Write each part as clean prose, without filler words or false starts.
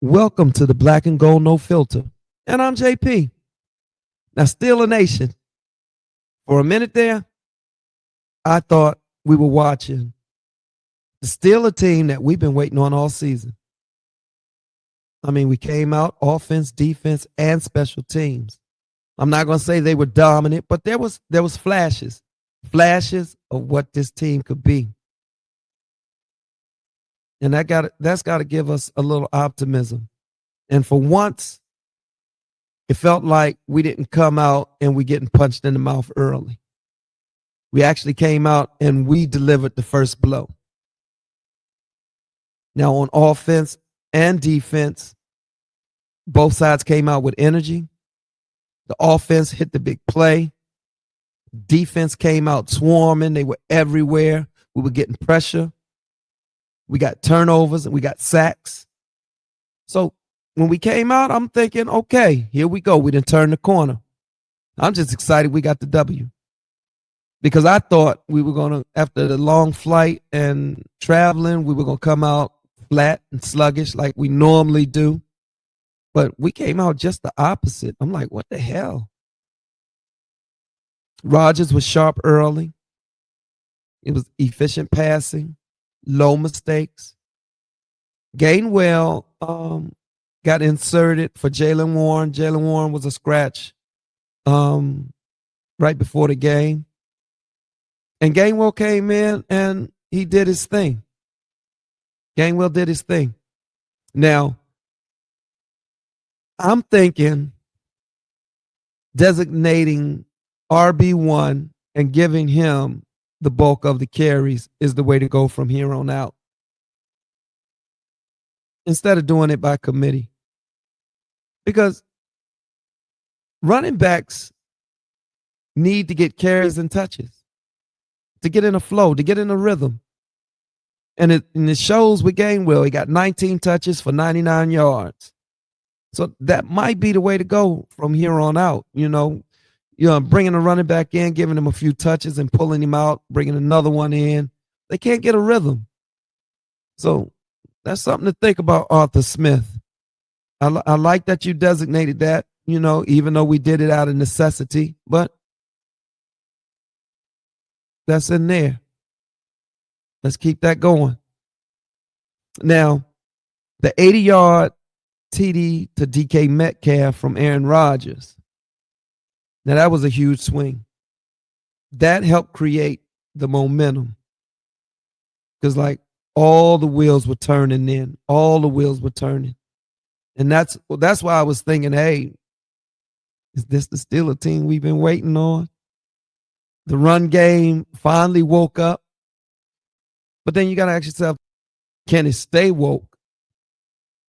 Welcome to the Black and Gold No Filter. And I'm JP. Now, still a nation. For a minute there, I thought we were watching the Steeler team that we've been waiting on all season. I mean, we came out offense, defense, and special teams. I'm not going to say they were dominant, but there was flashes of what this team could be. And that's got to give us a little optimism. And for once, it felt like we didn't come out and we getting punched in the mouth early. We actually came out and we delivered the first blow. Now, on offense and defense, both sides came out with energy. The offense hit the big play. Defense came out swarming. They were everywhere. We were getting pressure. We got turnovers and we got sacks. So when we came out, I'm thinking, okay, here we go. We didn't turn the corner. I'm just excited we got the W. Because I thought we were going to, after the long flight and traveling, we were going to come out flat and sluggish like we normally do. But we came out just the opposite. I'm like, what the hell? Rodgers was sharp early. It was efficient passing, low mistakes. Gainwell got inserted for Jaylen Warren. Jaylen Warren was a scratch right before the game. And Gainwell came in and he did his thing. Gainwell did his thing. Now, I'm thinking designating RB1 and giving him the bulk of the carries is the way to go from here on out, instead of doing it by committee. Because running backs need to get carries and touches to get in a flow, to get in a rhythm. And it shows with Gainwell. He got 19 touches for 99 yards. So that might be the way to go from here on out. Bringing a running back in, giving him a few touches and pulling him out, bringing another one in. They can't get a rhythm. So that's something to think about, Arthur Smith. I like that you designated that, even though we did it out of necessity, but that's in there. Let's keep that going. Now, the 80-yard TD to DK Metcalf from Aaron Rodgers. Now, that was a huge swing. That helped create the momentum. Because, all the wheels were turning then. All the wheels were turning. And that's why I was thinking, hey, is this the Steelers team we've been waiting on? The run game finally woke up. But then you got to ask yourself, can it stay woke?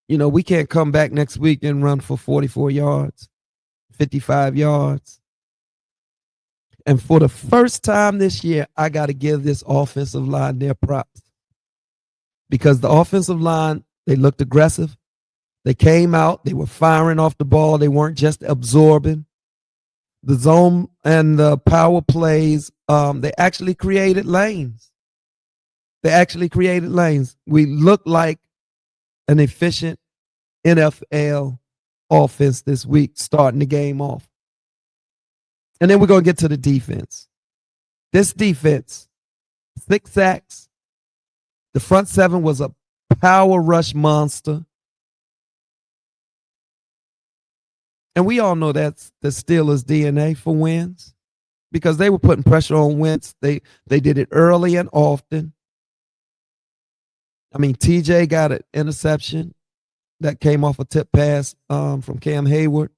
We can't come back next week and run for 44 yards, 55 yards. And for the first time this year, I got to give this offensive line their props. Because the offensive line, they looked aggressive. They came out. They were firing off the ball. They weren't just absorbing. The zone and the power plays, they actually created lanes. We looked like an efficient NFL offense this week, starting the game off. And then we're going to get to the defense. This defense, 6 sacks. The front seven was a power rush monster. And we all know that's the Steelers' DNA for wins, because they were putting pressure on Wentz. They did it early and often. I mean, TJ got an interception that came off a tip pass from Cam Hayward.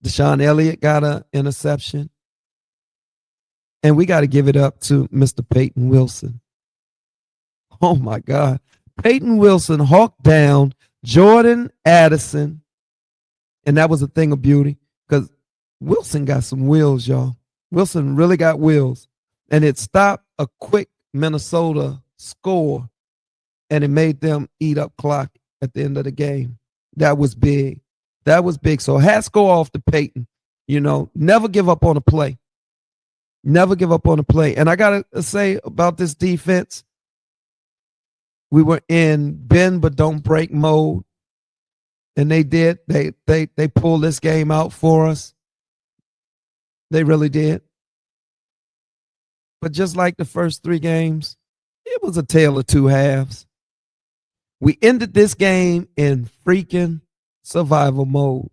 Deshaun Elliott got an interception. And we got to give it up to Mr. Peyton Wilson. Oh, my God. Peyton Wilson hawked down Jordan Addison. And that was a thing of beauty, because Wilson got some wheels, y'all. Wilson really got wheels. And it stopped a quick Minnesota score, and it made them eat up clock at the end of the game. That was big. So hats go off to Peyton. Never give up on a play. And I got to say about this defense, We were in bend but don't break mode, and they did. They pulled this game out for us. They really did. But just like the first three games, it was a tale of two halves. We ended this game in freaking survival mode.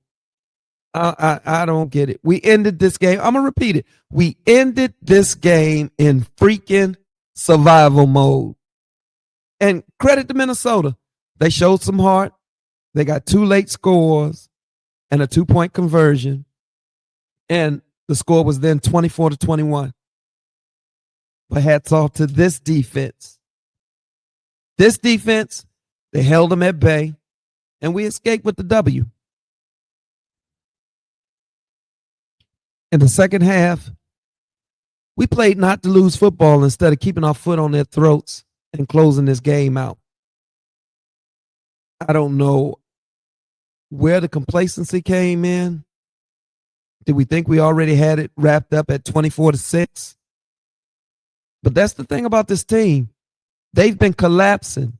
I don't get it. We ended this game. I'm gonna repeat it. We ended this game in freaking survival mode. And credit to Minnesota. They showed some heart. They got two late scores and a 2-point conversion. And the score was then 24-21. But hats off to this defense. This defense, they held them at bay, and we escaped with the W. In the second half, we played not to lose football instead of keeping our foot on their throats and closing this game out. I don't know where the complacency came in. Did we think we already had it wrapped up at 24-6? But that's the thing about this team. They've been collapsing.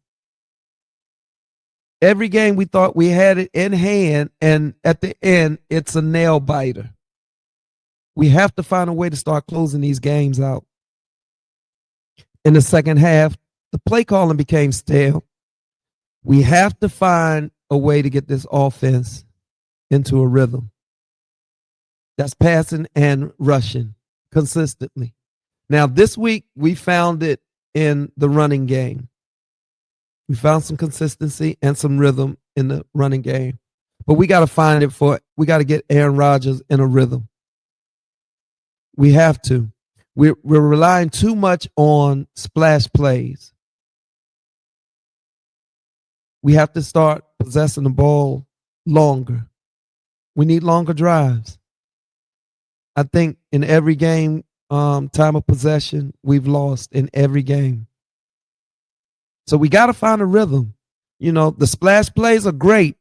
Every game we thought we had it in hand, and at the end, it's a nail biter. We have to find a way to start closing these games out. In the second half, the play calling became stale. We have to find a way to get this offense into a rhythm. That's passing and rushing consistently. Now, this week, we found it in the running game. We found some consistency and some rhythm in the running game. But we got to find it we got to get Aaron Rodgers in a rhythm. We have to. We're relying too much on splash plays. We have to start possessing the ball longer. We need longer drives. I think in every game, time of possession, we've lost in every game. So we got to find a rhythm. You know, the splash plays are great,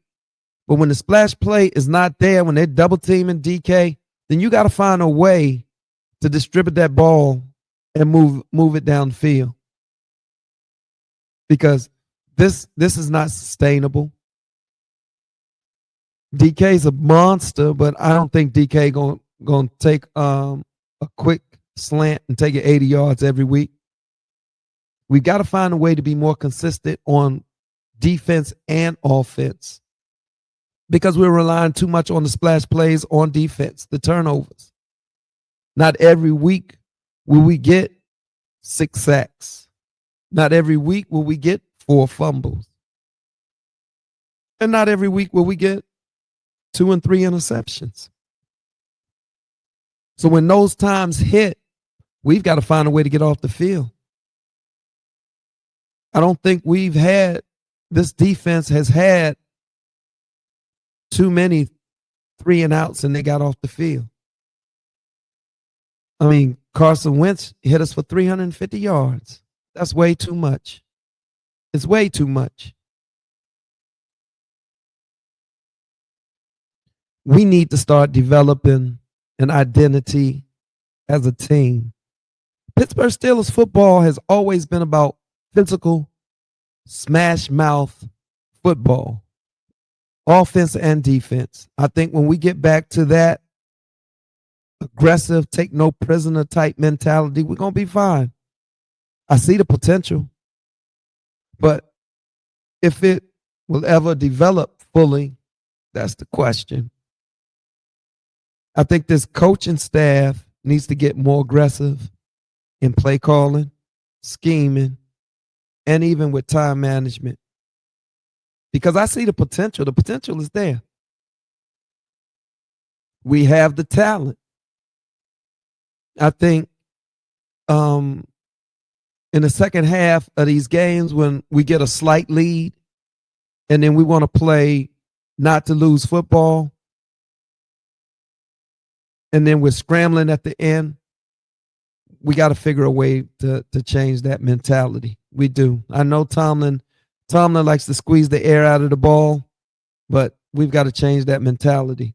but when the splash play is not there, when they're double teaming DK, then you got to find a way to distribute that ball and move it downfield. Because this is not sustainable. DK's a monster, but I don't think DK going to take a quick slant and take it 80 yards every week. We've got to find a way to be more consistent on defense and offense because we're relying too much on the splash plays on defense, the turnovers. Not every week will we get 6 sacks. Not every week will we get 4 fumbles. And not every week will we get 2 and 3 interceptions. So when those times hit, we've got to find a way to get off the field. I don't think this defense has had too many 3 and outs and they got off the field. I mean, Carson Wentz hit us for 350 yards. That's way too much. It's way too much. We need to start developing an identity as a team. Pittsburgh Steelers football has always been about physical, smash mouth football, offense and defense. I think when we get back to that aggressive, take no prisoner type mentality, we're going to be fine. I see the potential. But if it will ever develop fully, that's the question. I think this coaching staff needs to get more aggressive in play calling, scheming, and even with time management. Because I see the potential. The potential is there. We have the talent. I think in the second half of these games when we get a slight lead and then we want to play not to lose football and then we're scrambling at the end, we got to figure a way to change that mentality. We do. I know Tomlin likes to squeeze the air out of the ball, but we've got to change that mentality.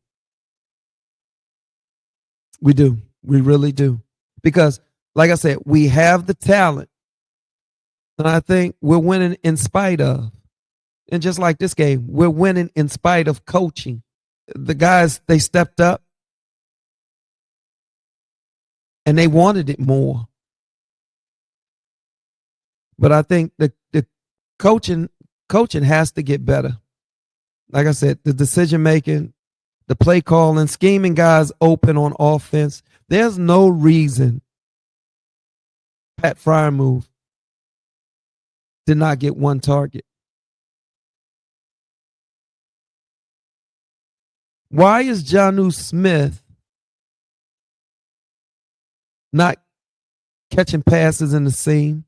We do. We really do. Because, like I said, we have the talent. And I think we're winning in spite of. And just like this game, we're winning in spite of coaching. The guys, they stepped up and they wanted it more. But I think the coaching has to get better. Like I said, the decision making, the play calling, scheming guys open on offense. There's no reason Pat Fryermuth did not get one target. Why is Jonnu Smith not catching passes in the seam,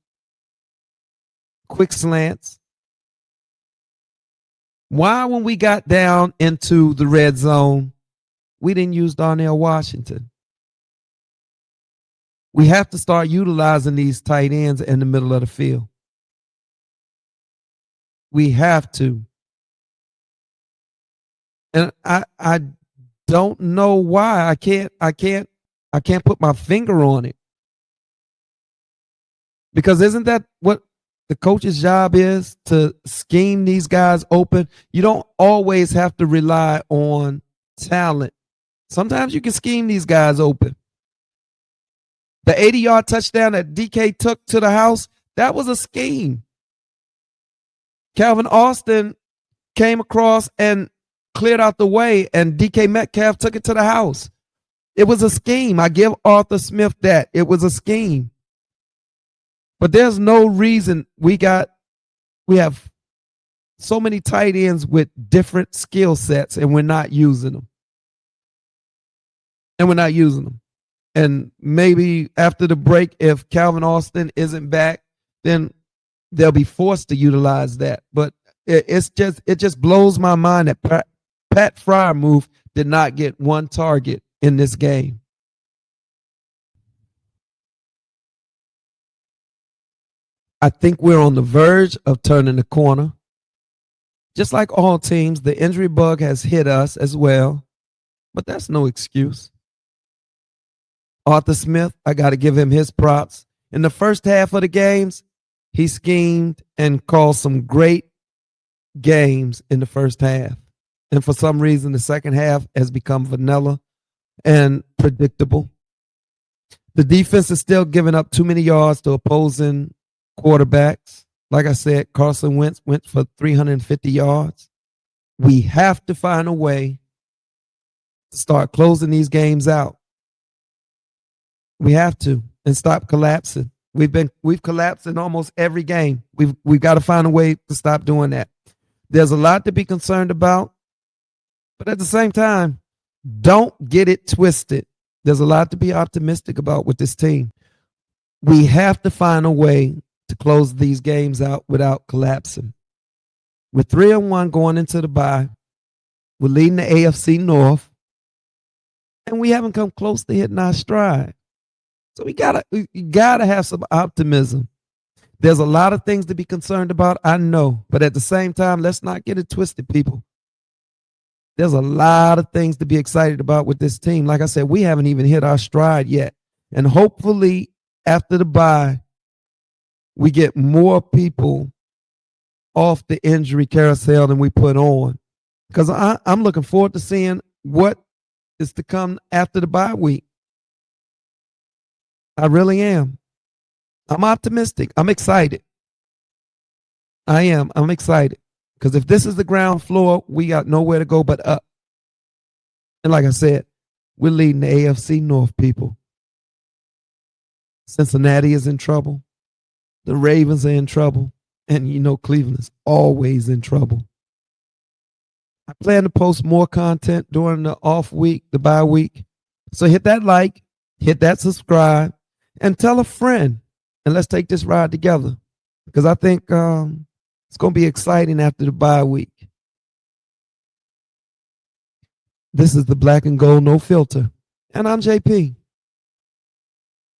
quick slants? Why, when we got down into the red zone, we didn't use Darnell Washington? We have to start utilizing these tight ends in the middle of the field. We have to. And I don't know why. I can't put my finger on it. Because isn't that what the coach's job is, to scheme these guys open? You don't always have to rely on talent. Sometimes you can scheme these guys open. The 80-yard touchdown that DK took to the house, that was a scheme. Calvin Austin came across and cleared out the way, and DK Metcalf took it to the house. It was a scheme. I give Arthur Smith that. It was a scheme. But there's no reason we have so many tight ends with different skill sets, and we're not using them. And maybe after the break, if Calvin Austin isn't back, then they'll be forced to utilize that. But it just blows my mind that Pat Fryermuth did not get one target in this game. I think we're on the verge of turning the corner. Just like all teams, the injury bug has hit us as well, but that's no excuse. Arthur Smith, I got to give him his props. In the first half of the games, he schemed and called some great games in the first half. And for some reason, the second half has become vanilla and predictable. The defense is still giving up too many yards to opposing quarterbacks. Like I said, Carson Wentz went for 350 yards. We have to find a way to start closing these games out. We have to, and stop collapsing. We've collapsed in almost every game. We've got to find a way to stop doing that. There's a lot to be concerned about, but at the same time, don't get it twisted. There's a lot to be optimistic about with this team. We have to find a way to close these games out without collapsing. We're 3-1 going into the bye. We're leading the AFC North, and we haven't come close to hitting our stride. So we gotta have some optimism. There's a lot of things to be concerned about, I know, but at the same time, let's not get it twisted, people. There's a lot of things to be excited about with this team. Like I said, we haven't even hit our stride yet. And hopefully after the bye, we get more people off the injury carousel than we put on. Because I'm looking forward to seeing what is to come after the bye week. I really am. I'm optimistic. I'm excited. I am. I'm excited. Because if this is the ground floor, we got nowhere to go but up. And like I said, we're leading the AFC North, people. Cincinnati is in trouble. The Ravens are in trouble. And you know Cleveland is always in trouble. I plan to post more content during the off week, the bye week. So hit that like, hit that subscribe, and tell a friend. And let's take this ride together. Because I think it's going to be exciting after the bye week. This is the Black and Gold No Filter. And I'm JP.